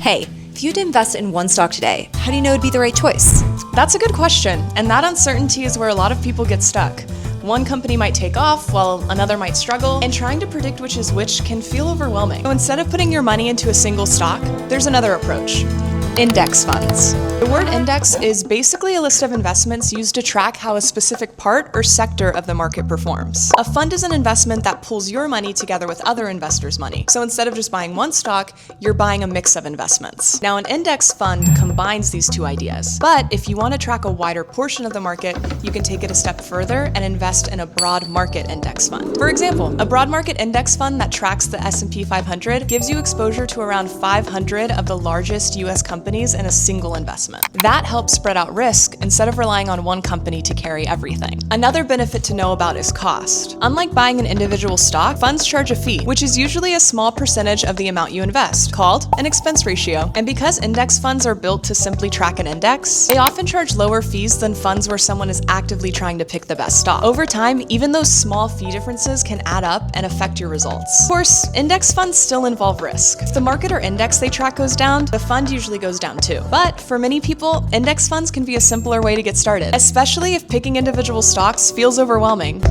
Hey, if you had to invest in one stock today, how do you know it'd be the right choice? That's a good question, and that uncertainty is where a lot of people get stuck. One company might take off, while another might struggle, and trying to predict which is which can feel overwhelming. So instead of putting your money into a single stock, there's another approach. Index funds. The word index is basically a list of investments used to track how a specific part or sector of the market performs. A fund is an investment that pulls your money together with other investors' money. So instead of just buying one stock, you're buying a mix of investments. Now, an index fund combines these two ideas. But if you want to track a wider portion of the market, you can take it a step further and invest in a broad market index fund. For example, a broad market index fund that tracks the S&P 500 gives you exposure to around 500 of the largest US companies in a single investment. That helps spread out risk instead of relying on one company to carry everything. Another benefit to know about is cost. Unlike buying an individual stock, funds charge a fee, which is usually a small percentage of the amount you invest, called an expense ratio. And because index funds are built to simply track an index, they often charge lower fees than funds where someone is actively trying to pick the best stock. Over time, even those small fee differences can add up and affect your results. Of course, index funds still involve risk. If the market or index they track goes down, the fund usually goes down too. But for many people, index funds can be a simpler way to get started, especially if picking individual stocks feels overwhelming.